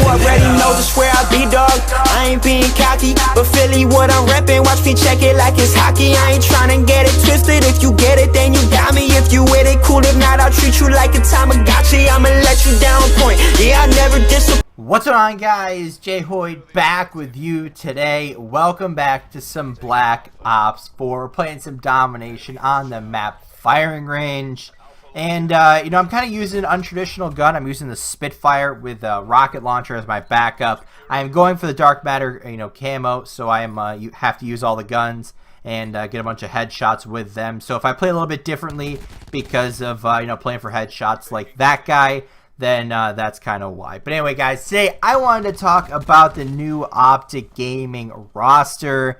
already know just where I be, dog. I ain't being cocky, but Philly what I'm reppin'. Watch me check it like it's hockey. I ain't tryna get it twisted. If you get it, then you got me. If you with it, cool. If not, I'll treat you like a Tamagotchi. I'ma let you down point. Yeah, I never disappoint. What's going on, guys? JHoyt back with you today. Welcome back to some Black Ops 4. We're playing some domination on the map Firing Range. And, you know, I'm kind of using an untraditional gun. I'm using the Spitfire with a rocket launcher as my backup. I am going for the Dark Matter, you know, camo, so I am you have to use all the guns and get a bunch of headshots with them. So if I play a little bit differently because of, you know, playing for headshots like that guy, then that's kind of why. But anyway, guys, today I wanted to talk about the new OpTic Gaming roster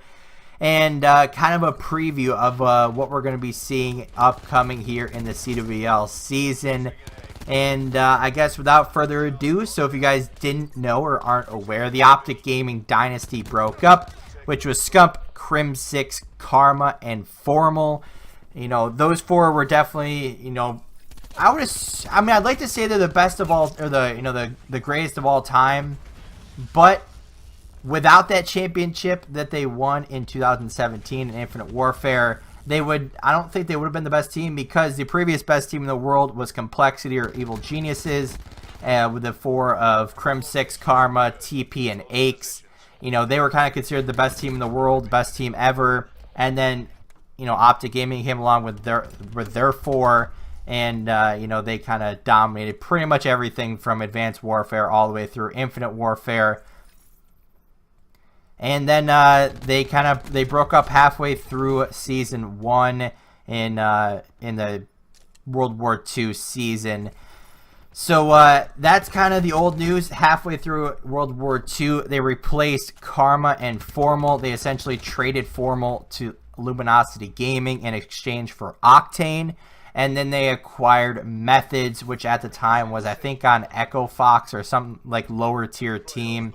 and kind of a preview of what we're going to be seeing upcoming here in the CWL season. And I guess without further ado, so if you guys didn't know or aren't aware, the OpTic Gaming dynasty broke up, which was Scump, Crim6, Karma, and Formal. You know, those four were definitely, you know, I mean, I'd like to say they're the best of all, or the greatest of all time, but without that championship that they won in 2017 in Infinite Warfare, I don't think they would have been the best team, because the previous best team in the world was Complexity or Evil Geniuses, with the four of Crim6, Karma, Teepee, and Aches. You know, they were kind of considered the best team in the world, best team ever, and then, you know, OpTic Gaming came along with their four. And, you know, they kind of dominated pretty much everything from Advanced Warfare all the way through Infinite Warfare. And then they broke up halfway through Season 1 in the World War II season. So that's kind of the old news. Halfway through World War II, they replaced Karma and Formal. They essentially traded Formal to Luminosity Gaming in exchange for Octane. And then they acquired Methods, which at the time was, I think, on Echo Fox or some like lower tier team.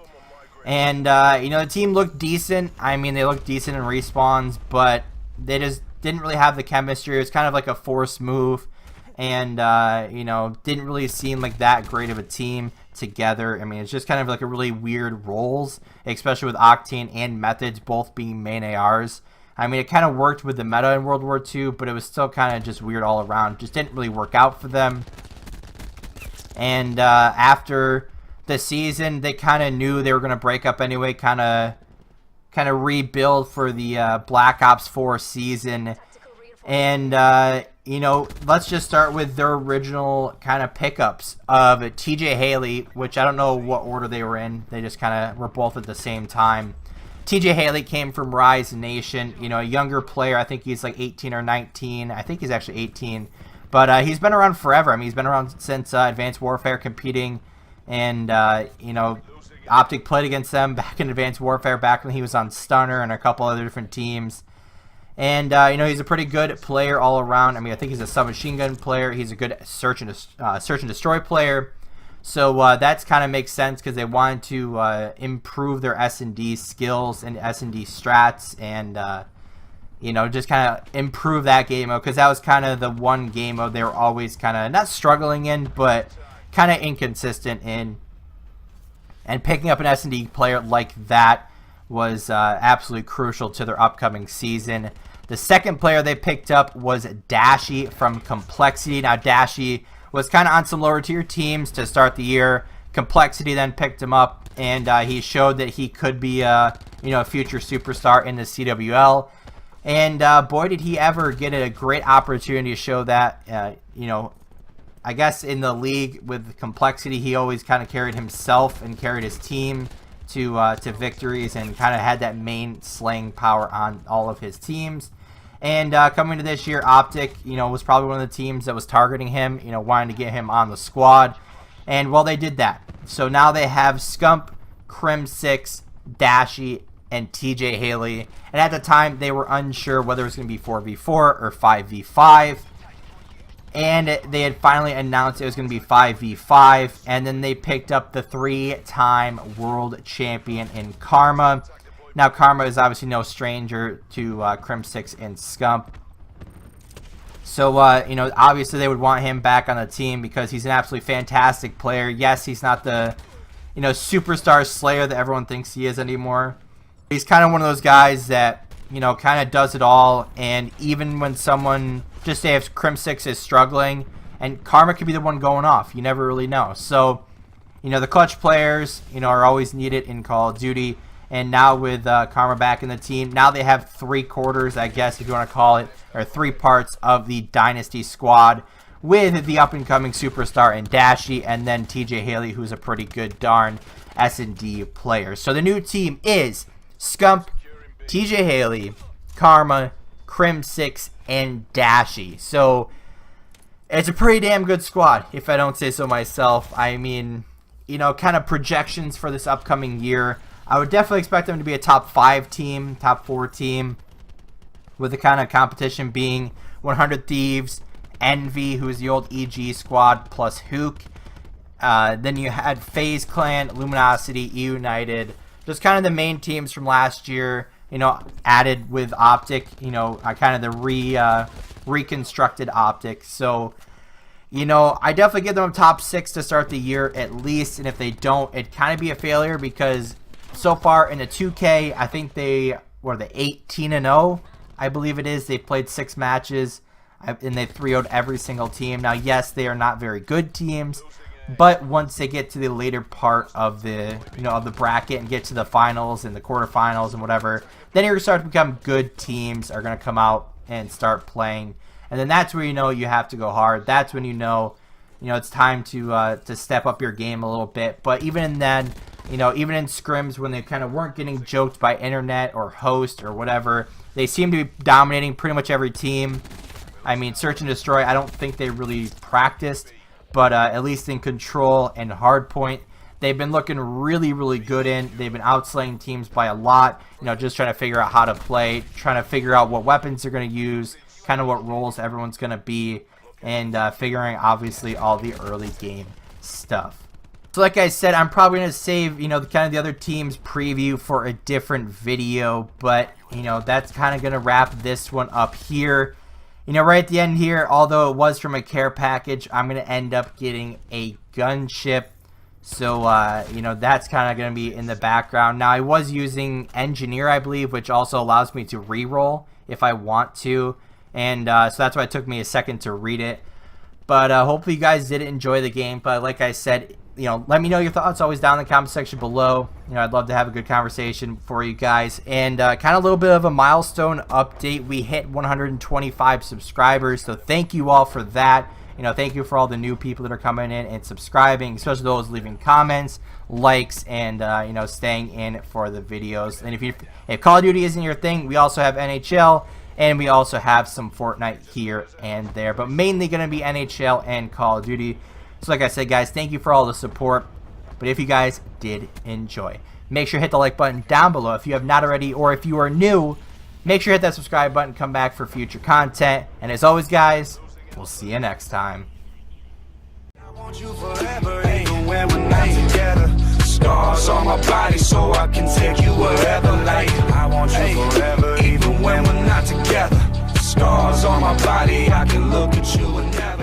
And, you know, the team looked decent. I mean, they looked decent in respawns, but they just didn't really have the chemistry. It was kind of like a forced move. And, you know, didn't really seem like that great of a team together. I mean, it's just kind of like a really weird roles, especially with Octane and Methods both being main ARs. I mean, it kind of worked with the meta in World War II, but it was still kind of just weird all around. Just didn't really work out for them. And after the season, they kind of knew they were going to break up anyway, kind of rebuild for the Black Ops 4 season. And, you know, let's just start with their original kind of pickups of TJ Haley, which I don't know what order they were in. They just kind of were both at the same time. TJ Haley came from Rise Nation, you know, a younger player. I think he's like 18 or 19. I think he's actually 18. But he's been around forever. I mean, he's been around since Advanced Warfare competing. And, you know, OpTic played against them back in Advanced Warfare, back when he was on Stunner and a couple other different teams. And, you know, he's a pretty good player all around. I mean, I think he's a submachine gun player. He's a good search and destroy player. So that's kind of makes sense, because they wanted to improve their S&D skills and S&D strats, and you know, just kind of improve that game mode, because that was kind of the one game mode they were always kind of not struggling in, but kind of inconsistent in. And picking up an S&D player like that was absolutely crucial to their upcoming season. The second player they picked up was Dashi from Complexity. Now, Dashi was kind of on some lower tier teams to start the year. Complexity then picked him up, and he showed that he could be you know, a future superstar in the CWL. And boy, did he ever get a great opportunity to show that. You know, I guess in the league with Complexity, he always kind of carried himself and carried his team to victories, and kind of had that main slaying power on all of his teams. And coming to this year, OpTic, you know, was probably one of the teams that was targeting him, you know, wanting to get him on the squad. And, well, they did that. So now they have Scump, Crim6, Dashi, and TJ Haley. And at the time, they were unsure whether it was going to be 4v4 or 5v5. And they had finally announced it was going to be 5v5. And then they picked up the 3-time world champion in Karma. Now, Karma is obviously no stranger to Crim6 and Scump. So, you know, obviously they would want him back on the team because he's an absolutely fantastic player. Yes, he's not the, superstar slayer that everyone thinks he is anymore. He's kind of one of those guys that, kind of does it all. And even when someone, just say if Crim6 is struggling, and Karma could be the one going off. You never really know. So, the clutch players, are always needed in Call of Duty. And now with Karma back in the team, now they have 3 quarters, I guess, if you want to call it, or 3 parts of the Dynasty squad with the up-and-coming superstar in Dashi, and then TJ Haley, who's a pretty good darn S&D player. So the new team is Scump, TJ Haley, Karma, Crim6, and Dashi. So it's a pretty damn good squad, if I don't say so myself. I mean, kind of projections for this upcoming year, I would definitely expect them to be a top 5 team, top 4 team, with the kind of competition being 100 Thieves, Envy, who's the old EG squad, plus Hook. Then you had FaZe Clan, Luminosity, United, just kind of the main teams from last year, added with OpTic, kind of the reconstructed OpTic. So, I definitely give them a top 6 to start the year at least, and if they don't, it'd kind of be a failure because so far in the 2K, I think they 18-0, I believe it is. They've played 6 matches, and they 3-0'd every single team. Now, yes, they are not very good teams, but once they get to the later part of the of the bracket and get to the finals and the quarterfinals and whatever, then you're going to start to become good teams are going to come out and start playing. And then that's where you have to go hard. That's when it's time to step up your game a little bit. But even then, even in scrims when they kind of weren't getting joked by internet or host or whatever, they seem to be dominating pretty much every team. I mean, Search and Destroy, I don't think they really practiced, but at least in Control and Hardpoint, they've been looking really, really good in. They've been outslaying teams by a lot, just trying to figure out how to play, trying to figure out what weapons they're going to use, kind of what roles everyone's going to be, and figuring obviously all the early game stuff. So like I said, I'm probably going to save, kind of the other team's preview for a different video, but, that's kind of going to wrap this one up here. Right at the end here, although it was from a care package, I'm going to end up getting a gunship. So, that's kind of going to be in the background. Now, I was using Engineer, I believe, which also allows me to reroll if I want to. And so that's why it took me a second to read it. But hopefully you guys did enjoy the game. But like I said, let me know your thoughts always down in the comment section below. I'd love to have a good conversation for you guys. And kind of a little bit of a milestone update. We hit 125 subscribers. So thank you all for that. Thank you for all the new people that are coming in and subscribing, especially those leaving comments, likes, and staying in for the videos. And if Call of Duty isn't your thing, we also have NHL. And we also have some Fortnite here and there, but mainly going to be NHL and Call of Duty. So like I said, guys, thank you for all the support. But if you guys did enjoy, make sure to hit the like button down below if you have not already, or if you are new, make sure to hit that subscribe button, come back for future content. And as always, guys, we'll see you next time. I want you forever, even when we're not together. Scars on my body so I can take you wherever. Like, I want you forever, even when we're not together. Scars on my body, I can look at you and never